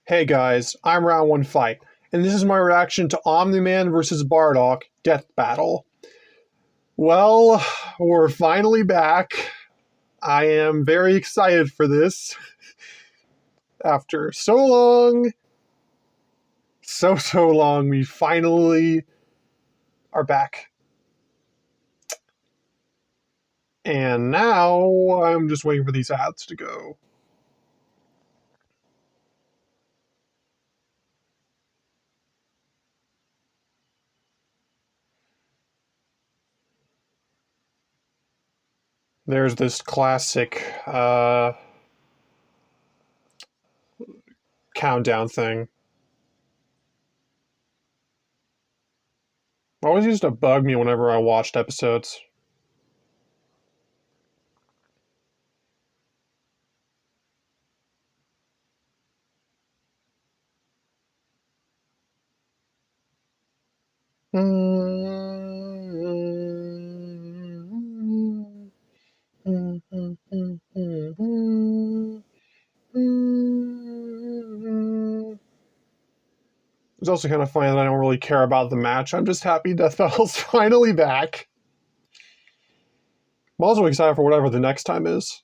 Hey guys, I'm Round 1 Fight, and this is my reaction to Omni-Man vs. Bardock Death Battle. Well, we're finally back. I am very excited for this. After so long, so long, we finally are back. And now, I'm just waiting for these ads to go. There's this classic countdown thing. Always used to bug me whenever I watched episodes. It's also kind of funny that I don't really care about the match. I'm just happy Death Battle's finally back. I'm also excited for whatever the next time is.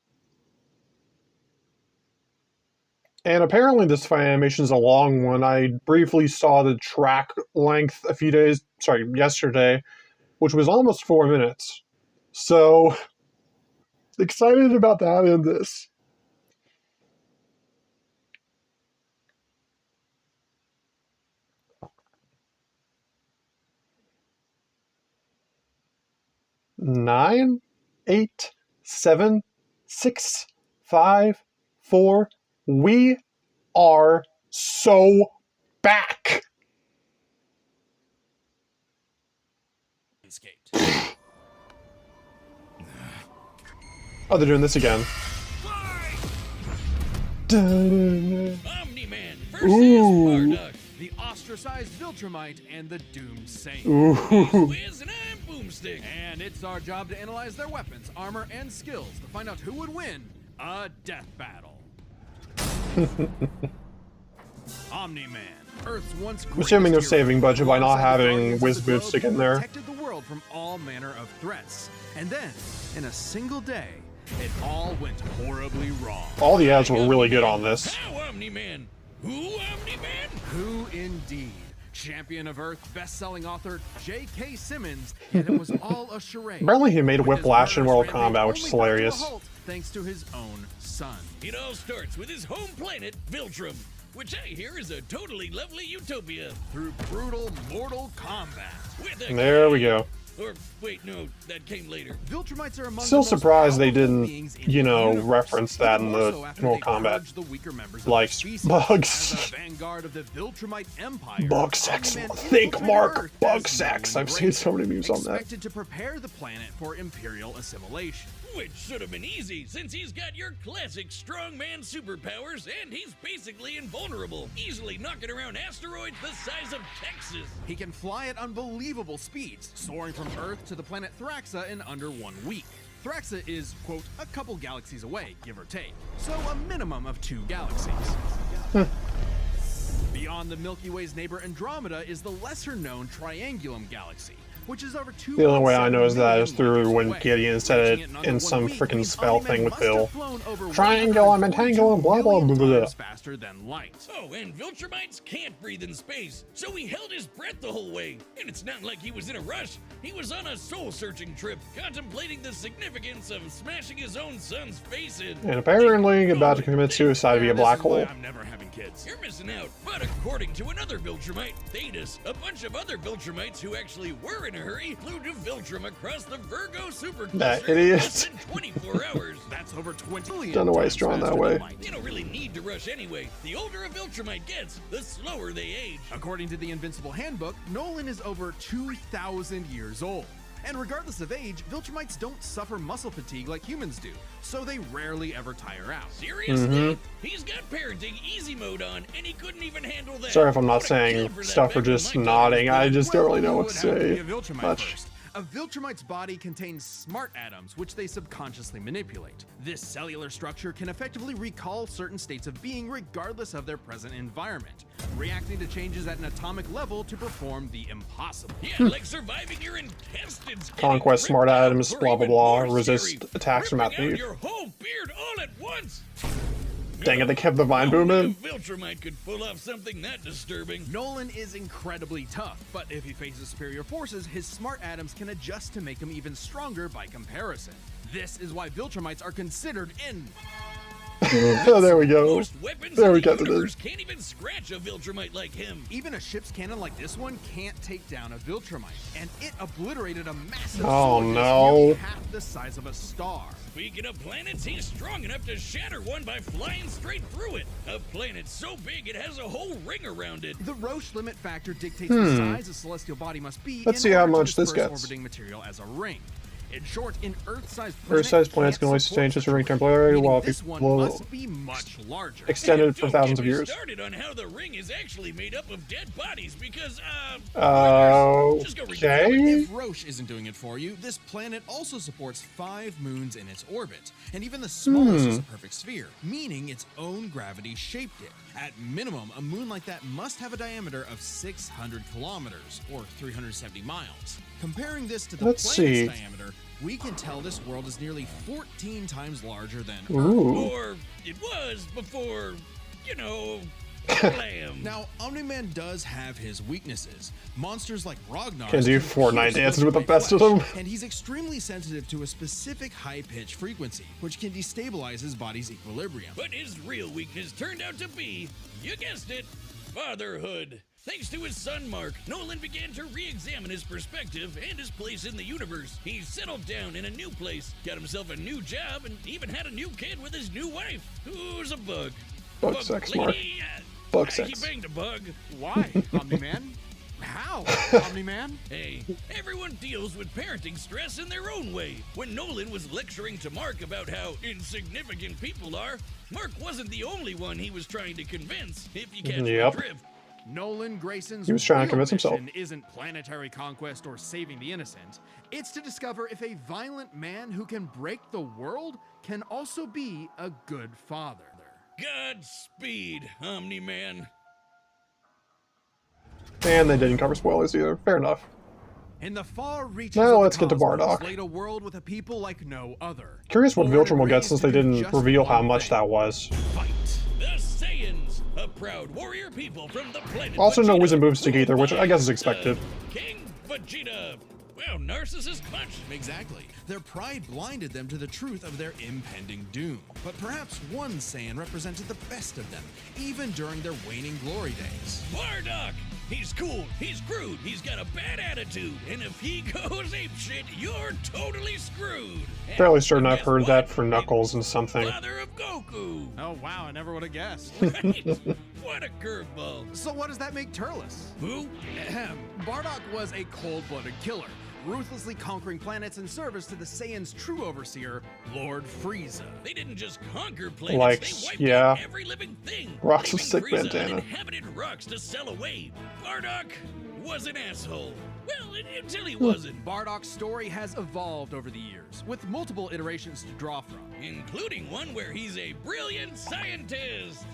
And apparently this fight animation is a long one. I briefly saw the track length yesterday, which was almost 4 minutes. So, excited about that and this. Nine, 8, 7, 6, 5, 4. We are so back. Oh, they're doing this again. Omni-Man versus Bardock, the ostracized Viltrumite and the doomed Saint. Wiz and I'm Boomstick. And it's our job to analyze their weapons, armor, and skills to find out who would win a death battle. Omni-Man, Earth's once I'm assuming they're saving budget by not having Wiz Boomstick in there. Protected the world from all manner of threats. And then, in a single day, it all went horribly wrong. All the ads were really good on this. How Omni-Man? Who Omni-Man? Who indeed? Champion of Earth, best-selling author J.K. Simmons, and it was all a charade. Apparently he made Whiplash in Mortal Kombat, which is hilarious. Thanks to his own son. It all starts with his home planet, Viltrum, which I hear is a totally lovely utopia. Through brutal mortal combat. There we go. Or, wait, no, that came later. Viltrumites are among Still the most surprised they powerful didn't, beings in you know, the universe, reference that in the even more so after Mortal they Kombat. purged the weaker members of Like the species. bugs. As a vanguard of the Viltrumite Empire, Bug sex. Omni-Man Think, infiltrated Mark. Earth Bug as sex. no I've seen great, so many memes on that. expected to prepare the planet for Imperial assimilation. Which should have been easy, since he's got your classic strongman superpowers, and he's basically invulnerable, easily knocking around asteroids the size of Texas. He can fly at unbelievable speeds, soaring from Earth to the planet Thraxa in under 1 week. Thraxa is, quote, a couple galaxies away, give or take, so a minimum of 2 galaxies. Beyond the Milky Way's neighbor Andromeda is the lesser-known Triangulum Galaxy, which is over 2. The only way I know is that is through when Gideon said it in some freaking spell thing with Bill. Triangle, I'm entangling, blah blah blah blah. Faster than light. Oh, and Viltrumites can't breathe in space, so he held his breath the whole way. And it's not like he was in a rush. He was on a soul-searching trip, contemplating the significance of smashing his own son's face in. And apparently about to commit suicide via black hole. I'm never having kids. You're missing out. But according to another Viltrumite, Thetis, a bunch of other Viltrumites who actually were in a hurry flew to Viltrum across the Virgo supercluster That idiot. in 24 hours. That's over 20 million. Don't know why he's drawn that way. You don't really need to rush anyway. The older a Viltrumite gets, the slower they age. According to the Invincible handbook, Nolan is over 2,000 years old. And regardless of age, Viltrumites don't suffer muscle fatigue like humans do, so they rarely ever tire out. Seriously? He's got parenting easy mode on, and he couldn't even handle that. Sorry if I'm not saying stuff or just nodding. I just don't really know what to say much. A Viltrumite's body contains smart atoms, which they subconsciously manipulate. This cellular structure can effectively recall certain states of being regardless of their present environment, reacting to changes at an atomic level to perform the impossible. Yeah, like surviving your intestines. Conquest, smart atoms, blah blah blah, resist attacks from ripping out underneath. your whole beard all at once. Dang it, they kept the vine boom in. Viltrumite could pull off something that disturbing. Nolan is incredibly tough, but if he faces superior forces, his smart atoms can adjust to make him even stronger by comparison. This is why Viltrumites are considered in... Oh, there we go. Most weapons There in we the got to universe this. can't even scratch a Viltrumite like him. Even a ship's cannon like this one can't take down a Viltrumite, and it obliterated a massive Oh, sword that's no. nearly half the size of a star. Speaking of planets, he's strong enough to shatter one by flying straight through it. A planet so big it has a whole ring around it. The Roche limit factor dictates the size a celestial body must be Let's in see how order to much this disperse gets. orbiting material as a ring. In short, an Earth-sized Earth-sized planets can only support sustain just a such ring temporarily, meaning while this people one will must be much larger. extended for Don't thousands get of me years. started on how the ring is actually made up of dead bodies because, just go read Okay. If Roche isn't doing it for you, this planet also supports 5 moons in its orbit, and even the smallest is a perfect sphere, meaning its own gravity shaped it. At minimum, a moon like that must have a diameter of 600 kilometers, or 370 miles. Comparing this to the Let's planet's see. diameter, we can tell this world is nearly 14 times larger than Earth. Ooh. Or it was before, blam. Now, Omni-Man does have his weaknesses. Monsters like Ragnar Can do Fortnite dances with the best of them. and he's extremely sensitive to a specific high-pitched frequency, which can destabilize his body's equilibrium. But his real weakness turned out to be, you guessed it, fatherhood. Thanks to his son Mark, Nolan began to re-examine his perspective and his place in the universe. He settled down in a new place, got himself a new job, and even had a new kid with his new wife, who's a bug. Bug sex, Mark. lady, Bug He sex. banged a bug. Why, Omni-Man? How, Omni-Man? Hey, everyone deals with parenting stress in their own way. When Nolan was lecturing to Mark about how insignificant people are, Mark wasn't the only one he was trying to convince, if you catch Yep. my drift. Nolan Grayson's He was trying to real convince himself. mission isn't planetary conquest or saving the innocent. It's to discover if a violent man who can break the world can also be a good father. Godspeed, Omni-Man. And they didn't cover spoilers either. Fair enough. In the far reaches Now of the let's get to cosmos Bardock. laid a world with a people like no other. Curious what Born Viltrum and will get raised since to they do didn't just reveal how one much thing. that was. Fight. The Saiyans, a proud warrior people from the planet Also no Vegeta, Wizard boomstick ruled either, which by, I guess is expected. King Vegeta. Wow, narcissist punch. Exactly. Their pride blinded them to the truth of their impending doom. But perhaps one Saiyan represented the best of them, even during their waning glory days. Bardock. He's cool, he's crude, he's got a bad attitude, and if he goes apeshit, you're totally screwed. Fairly certain And I've guess heard what? that for Knuckles and something. Father of Goku. Oh wow, I never would have guessed. Right? What a curveball. So what does that make Turles? Who? Ahem. Bardock was a cold-blooded killer, ruthlessly conquering planets in service to the Saiyans' true overseer, Lord Frieza. They didn't just conquer planets, Like, they wiped yeah. out every living thing. Rocks with leaving sick Frieza bandana. uninhabited rocks to sell away. Bardock was an asshole. Well, until he wasn't. Bardock's story has evolved over the years, with multiple iterations to draw from. Including one where he's a brilliant scientist.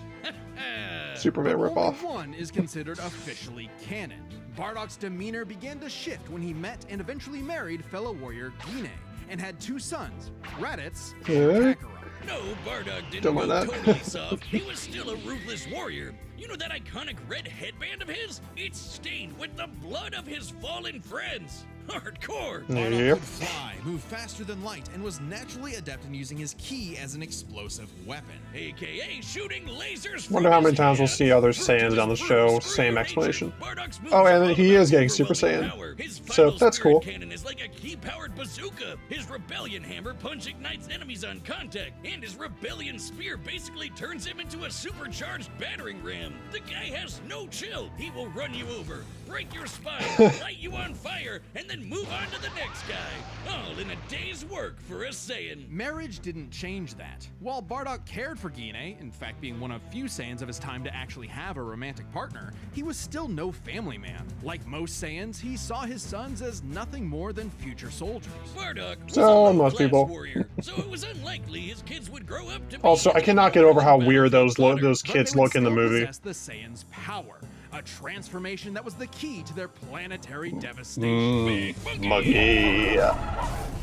Superman Only ripoff. one is considered officially canon. Bardock's demeanor began to shift when he met and eventually married fellow warrior Guinea, and had 2 sons, Raditz Yeah. and Kakarot. No, Bardock didn't Don't go mind that. totally soft. He was still a ruthless warrior. You know that iconic red headband of his? It's stained with the blood of his fallen friends. Hardcore. Bardock Yep. could fly, move faster than light, and was naturally adept in using his ki as an explosive weapon. AKA shooting lasers. Wonder from how many his times we'll hand. see other True to Saiyans his down the brutal show, superior same nature, explanation. Bardock's moves Oh, and are then he all is about getting Super overwhelming Saiyan. power. His So, final that's spirit cool. cannon is like a key-powered bazooka. His rebellion hammer punch ignites enemies on contact, and his rebellion spear basically turns him into a supercharged battering ram. The guy has no chill. He will run you over, break your spine, light you on fire, and then move on to the next guy. All in a day's work for a Saiyan. Marriage didn't change that. While Bardock cared for Gine, in fact being one of few Saiyans of his time to actually have a romantic partner, he was still no family man. Like most Saiyans, he saw his sons as nothing more than future soldiers. Bardock was So a most low-class people. warrior, so it was unlikely his kids would grow up to be Also, I cannot get over how weird those But kids they would look in the still movie. possess the Saiyans' power, a transformation that was the key to their planetary devastation. Big Monkey.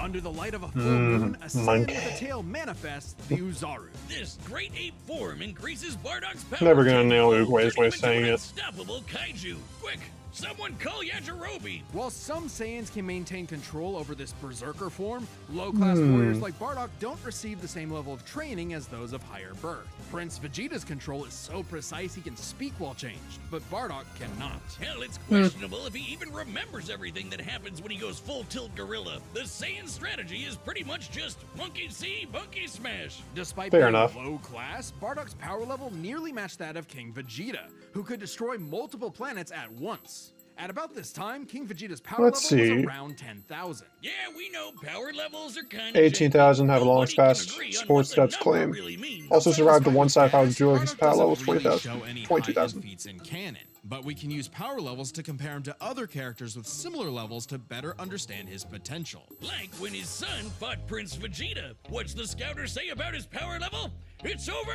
Under the light of a full moon, a Saiyan monkey. with a tail manifests the Uzaru. This great ape form increases Bardock's power. Never gonna to nail turning Oogway's way of him into saying an it. Unstoppable kaiju. Quick, someone call Yajirobe. While some Saiyans can maintain control over this berserker form, low-class warriors like Bardock don't receive the same level of training as those of higher birth. Prince Vegeta's control is so precise he can speak while changed, but Bardock cannot. Hell, it's questionable if he even remembers everything that happens when he goes full tilt gorilla. The Saiyan strategy is pretty much just monkey see, monkey smash. Despite Fair being enough. low class, Bardock's power level nearly matched that of King Vegeta, who could destroy multiple planets at once. At about this time, King Vegeta's power Let's level see. was around 10,000. Yeah, we know power levels are kind of 18,000 have a long fast sports stats claim. Really Also survived the one side power duel. His Bardock power level was doesn't really 20,000. show any high 22,000. feats in canon, but we can use power levels to compare him to other characters with similar levels to better understand his potential. Like when his son fought Prince Vegeta. What's the scouter say about his power level? It's over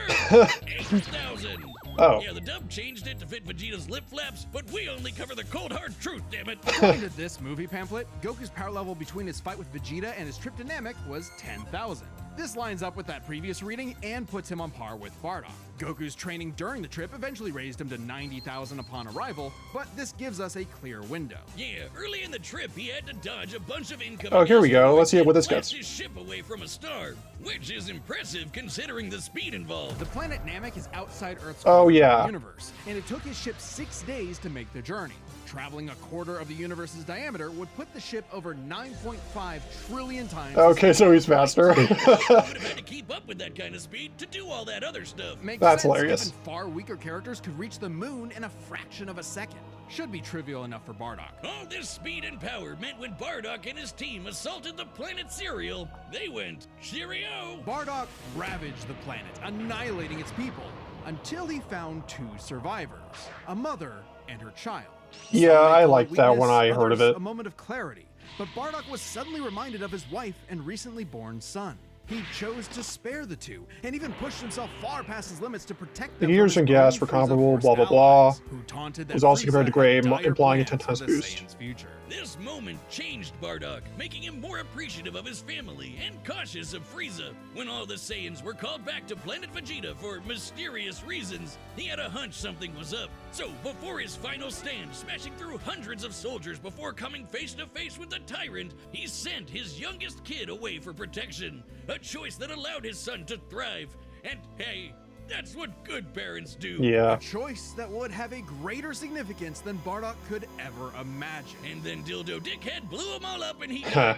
8,000. Oh. Yeah, the dub changed it to fit Vegeta's lip flaps, but we only cover the cold hard truth, damn it. According to this movie pamphlet, Goku's power level between his fight with Vegeta and his trip to Namek was 10,000. This lines up with that previous reading and puts him on par with Bardock. Goku's training during the trip eventually raised him to 90,000 upon arrival, but this gives us a clear window. Yeah, early in the trip, he had to dodge a bunch of incoming. Oh, here we go. Let's see what this blast gets. his ship away from a star, which is impressive considering the speed involved. The planet Namek is outside Earth's Oh, yeah. universe, and it took his ship 6 days to make the journey. Traveling a quarter of the universe's diameter would put the ship over 9.5 trillion times. Okay, so he's faster. He would have had to keep up with that kind of speed to do all that other stuff. Makes That's sense, hilarious. given far weaker characters could reach the moon in a fraction of a second. Should be trivial enough for Bardock. All this speed and power meant when Bardock and his team assaulted the planet Cereal, they went, cheerio! Bardock ravaged the planet, annihilating its people, until he found 2 survivors, a mother and her child. Yeah, Some may I call liked that weakness, when I heard of others it. A moment of clarity, but Bardock was suddenly reminded of his wife and recently born son. He chose to spare the 2, and even pushed himself far past his limits to protect them. The years from and his gas own were Frieza comparable, Force blah, blah, blah. allies, who taunted that Was also Frieza compared to Gray, had dire implying a plans 10 times for the boost. Saiyans' future. This moment changed Bardock, making him more appreciative of his family and cautious of Frieza. When all the Saiyans were called back to planet Vegeta for mysterious reasons, he had a hunch something was up. So, before his final stand, smashing through hundreds of soldiers before coming face to face with the tyrant, he sent his youngest kid away for protection. A choice that allowed his son to thrive. And hey, that's what good parents do. Yeah. A choice that would have a greater significance than Bardock could ever imagine. And then Dildo Dickhead blew them all up and he Huh.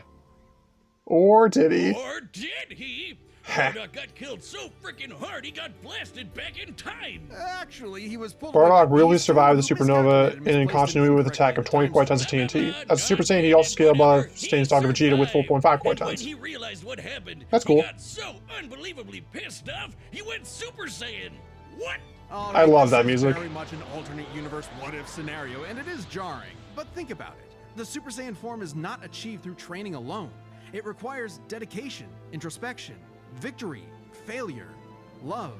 Or did he? Or did he? Bardock got killed so freaking hard he got blasted back in time. Actually, he was pulled Bardock away by really Beast survived the who supernova miscalculated and in misplaced continuity with the attack of 20 correct tons of time TNT. As a Super Saiyan, he also scaled by Saiyan stock of Vegeta with 4.5 And tons. when he realized what happened, That's he cool. got so unbelievably pissed off, he went Super Saiyan. What? All I love this that is music. Very much an alternate universe what-if scenario, and it is jarring. But think about it. The Super Saiyan form is not achieved through training alone. It requires dedication, introspection, victory, failure, love,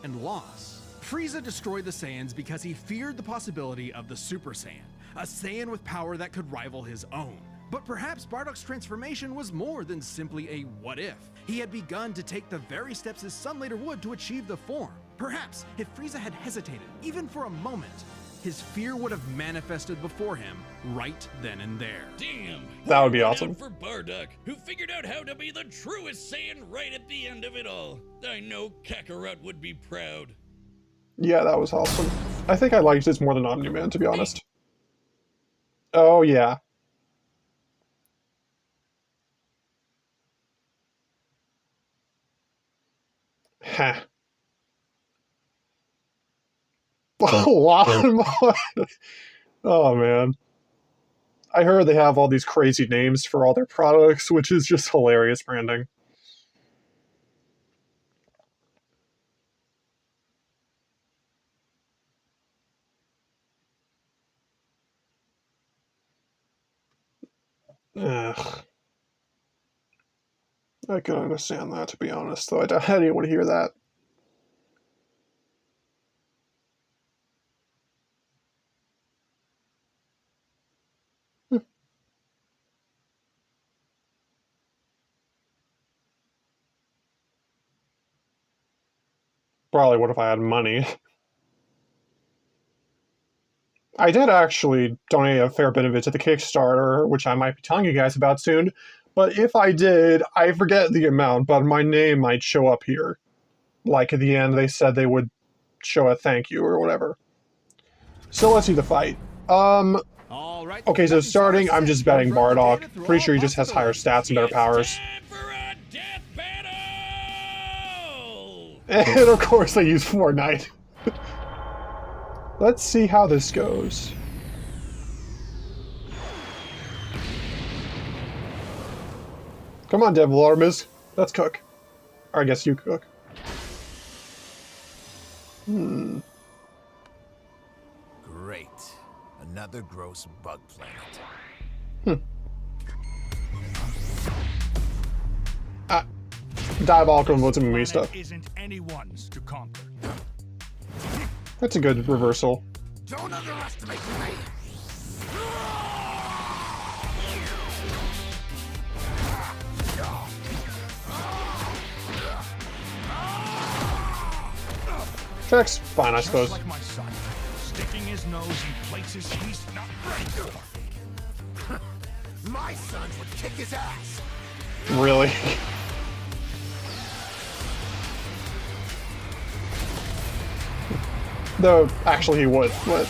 and loss. Frieza destroyed the Saiyans because he feared the possibility of the Super Saiyan, a Saiyan with power that could rival his own. But perhaps Bardock's transformation was more than simply a what-if. He had begun to take the very steps his son later would to achieve the form. Perhaps if Frieza had hesitated, even for a moment, his fear would have manifested before him right then and there. Damn. That would be Pour one awesome. out for Bardock, who figured out how to be the truest Saiyan right at the end of it all. I know Kakarot would be proud. Yeah, that was awesome. I think I liked this more than Omni-Man, to be honest. Oh, yeah. Heh. A lot more. Oh, man. I heard they have all these crazy names for all their products, which is just hilarious branding. Ugh. I can understand that, to be honest, though. I didn't want to hear that. Probably would if I had money. I did actually donate a fair bit of it to the Kickstarter, which I might be telling you guys about soon. But if I did, I forget the amount, but my name might show up here. Like at the end, they said they would show a thank you or whatever. So let's see the fight. All right. Okay, so starting, I'm just betting Bardock. Pretty sure he just has higher stats and better powers. Time for a death battle! And of course they use Fortnite. Let's see how this goes. Come on, Devil Artemis. Let's cook. Or I guess you cook. Great. Another gross bug planet. Diabolical and movie stuff. Isn't anyone's to conquer. That's a good reversal. Don't underestimate me! Check's fine, I suppose. Just like my son, sticking his nose in places he's not ready for. My sons would kick his ass! Really? Though, actually he would, but...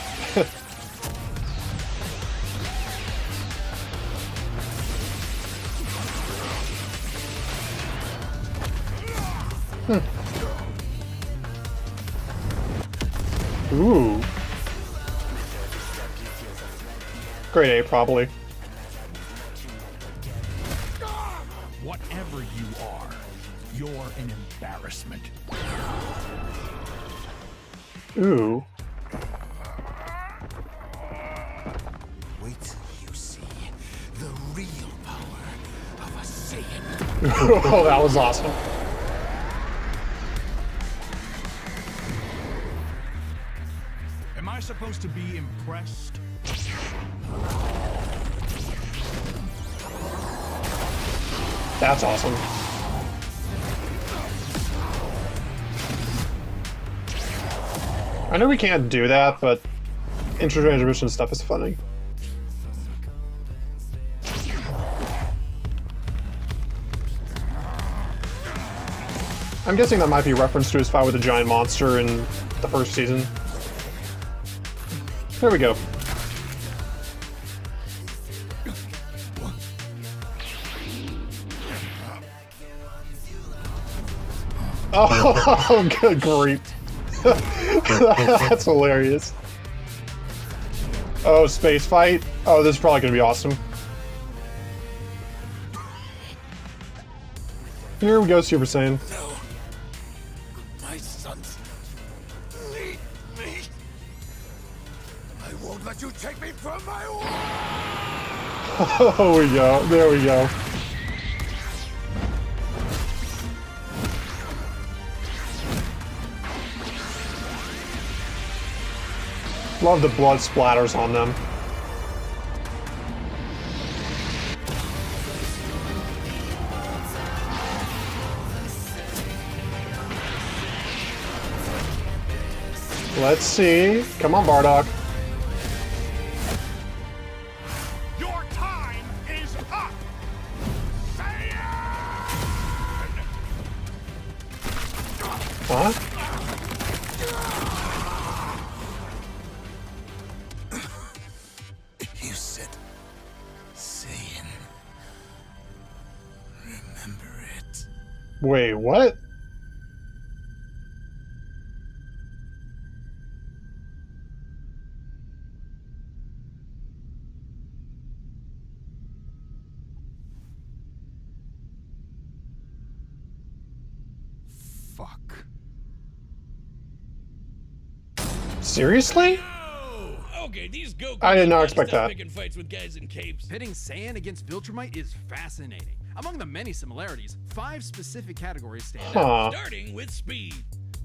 Ooh. Grade A, probably. Whatever you are, you're an embarrassment. Ooh. Wait till you see the real power of a Saiyan. Oh, that was awesome. Am I supposed to be impressed? That's awesome. I know we can't do that, but intertransmission stuff is funny. I'm guessing that might be a reference to his fight with the giant monster in the first season. There we go. Oh, good grief. That's hilarious. Oh, space fight. Oh, this is probably going to be awesome. Here we go, Super Saiyan. No. My sons need me. I won't let you take me from my wife. Oh, we go. There we go. Love the blood splatters on them. Let's see. Come on, Bardock. Your time is up! Huh? You said Saiyan. Remember it. Wait, what? Seriously? Oh, okay, these Goku I did not expect that. picking fights with guys in capes. Pitting Saiyan against Viltrumite is fascinating. Among the many similarities, 5 specific categories stand out. Starting with speed.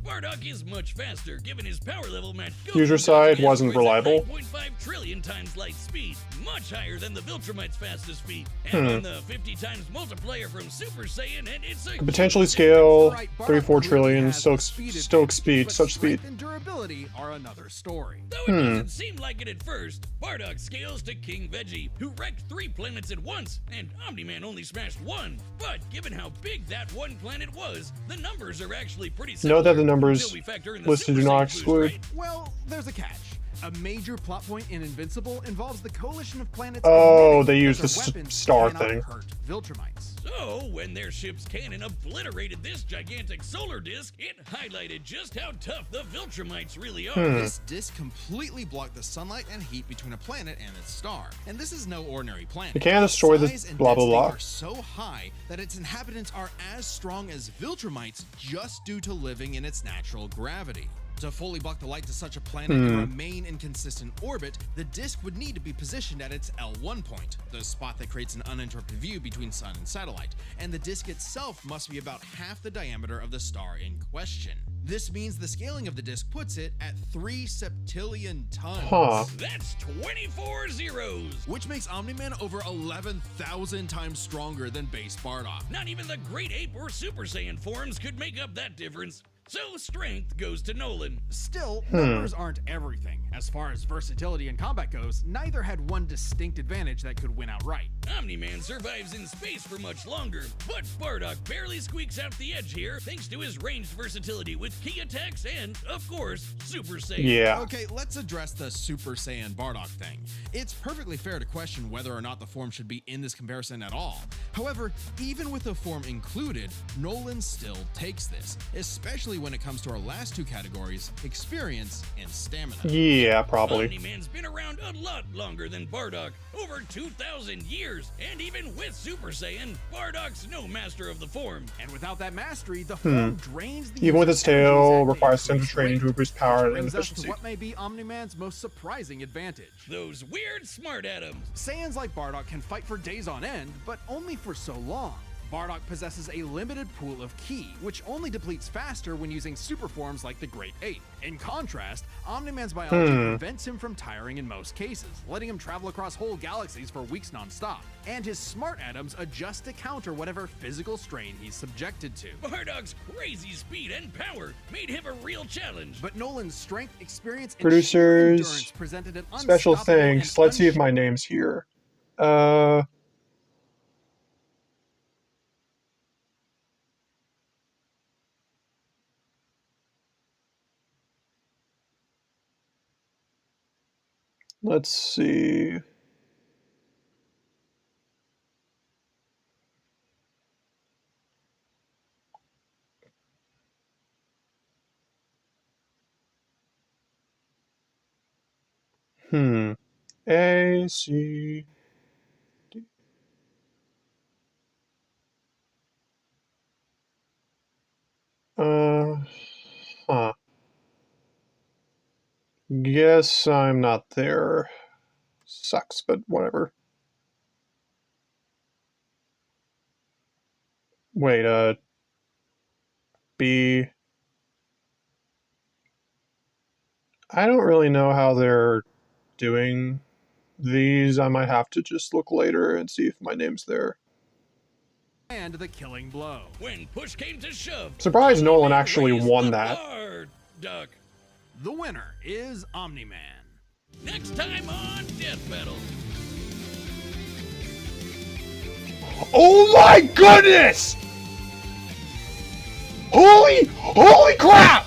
Bardock is much faster, given his power level match. User side wasn't reliable. 9.5 trillion times light speed, much higher than the Viltrumite's fastest speed. And on the 50 times multiplier from Super Saiyan, and it's a Could potentially scale Right, Bardock 34 trillion clearly has stoke the speed speed, advantage, such but speed. strength and durability are another story. Though it doesn't seem like it at first, Bardock scales to King Veggie, who wrecked 3 planets at once, and Omni-Man only smashed 1. But given how big that one planet was, the numbers are actually pretty similar. Note that the numbers until we factor in the listed Super do not Saiyan boost, exclude. right? Well, there's a catch. A major plot point in Invincible involves the coalition of planets. Oh, admitting they that use their the weapons star cannot thing. hurt Viltrumites. So, when their ship's cannon obliterated this gigantic solar disk, it highlighted just how tough the Viltrumites really are. This disk completely blocked the sunlight and heat between a planet and its star. And this is no ordinary planet. You can't destroy the Size and blah, blah, density blah. are so high that its inhabitants are as strong as Viltrumites just due to living in its natural gravity. To fully block the light to such a planet and remain in consistent orbit, the disk would need to be positioned at its L1 point, the spot that creates an uninterrupted view between sun and satellite, and the disk itself must be about half the diameter of the star in question. This means the scaling of the disk puts it at 3 septillion tons. Huh. That's 24 zeros. Which makes Omni-Man over 11,000 times stronger than base Bardock. Not even the Great Ape or Super Saiyan forms could make up that difference. So strength goes to Nolan. Still, numbers aren't everything. As far as versatility in combat goes, neither had one distinct advantage that could win outright. Omni-Man survives in space for much longer, but Bardock barely squeaks out the edge here thanks to his ranged versatility with key attacks and, of course, Super Saiyan. Yeah. Okay, let's address the Super Saiyan Bardock thing. It's perfectly fair to question whether or not the form should be in this comparison at all. However, even with the form included, Nolan still takes this, especially when it comes to our last 2 categories, experience and stamina. Yeah, probably. Omni-Man's been around a lot longer than Bardock, over 2,000 years, and even with Super Saiyan, Bardock's no master of the form. And without that mastery, the form drains the Even with user's its tail, energies at requires the extensive increased training to rate. increase power and Brings us to efficiency. what may be Omni-Man's most surprising advantage. Those weird smart atoms. Saiyans like Bardock can fight for days on end, but only for so long. Bardock possesses a limited pool of ki, which only depletes faster when using super forms like the Great Ape. In contrast, Omni-Man's biology prevents him from tiring in most cases, letting him travel across whole galaxies for weeks non-stop. And his smart atoms adjust to counter whatever physical strain he's subjected to. Bardock's crazy speed and power made him a real challenge. But Nolan's strength, experience, and sheer Producers, endurance presented an Special unstoppable thanks. and Let's see if my name's here. Let's see. A, C, D. Huh. Guess I'm not there. Sucks, but whatever. Wait, B. I don't really know how they're doing these. I might have to just look later and see if my name's there. and the killing blow. When push came to shove, Surprised Nolan Omni-Man actually raised won the that. Bardock. The winner is Omni-Man. Next time on Death Battle. Oh my goodness! Holy crap!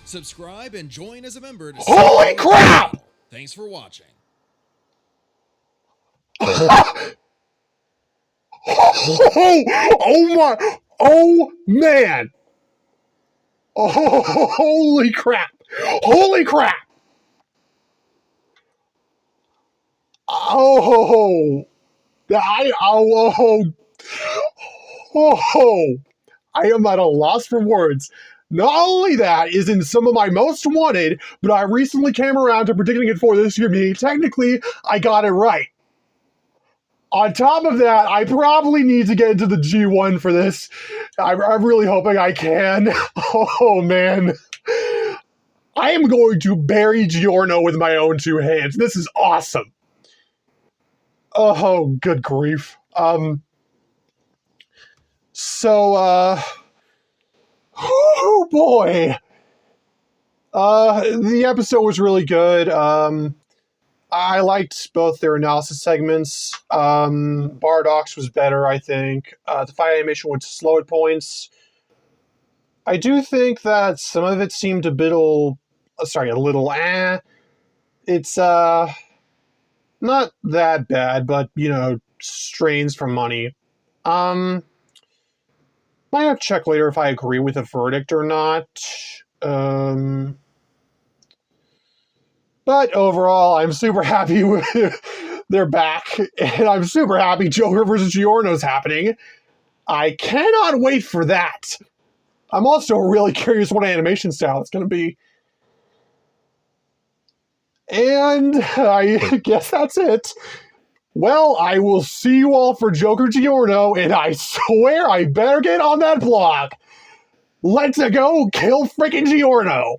Subscribe and join as a member to Holy see- crap! Thanks for watching. Oh man! Oh, holy crap! Holy crap! I am at a loss for words. Not only that, is in some of my most wanted, but I recently came around to predicting it for this year, meaning technically I got it right. On top of that, I probably need to get into the G1 for this. I'm really hoping I can. Oh, man. I am going to bury Giorno with my own two hands. This is awesome. Oh, good grief. Oh boy. The episode was really good. I liked both their analysis segments. Bardock's was better, I think. The fight animation went slow at points. I do think that some of it seemed a little It's, not that bad, but, strains for money. Might have to check later if I agree with the verdict or not. But overall, I'm super happy with they're back, and I'm super happy Joker vs. Giorno's happening. I cannot wait for that. I'm also really curious what animation style it's going to be. And I guess that's it. Well, I will see you all for Joker Giorno, and I swear I better get on that block. Let's go kill freaking Giorno.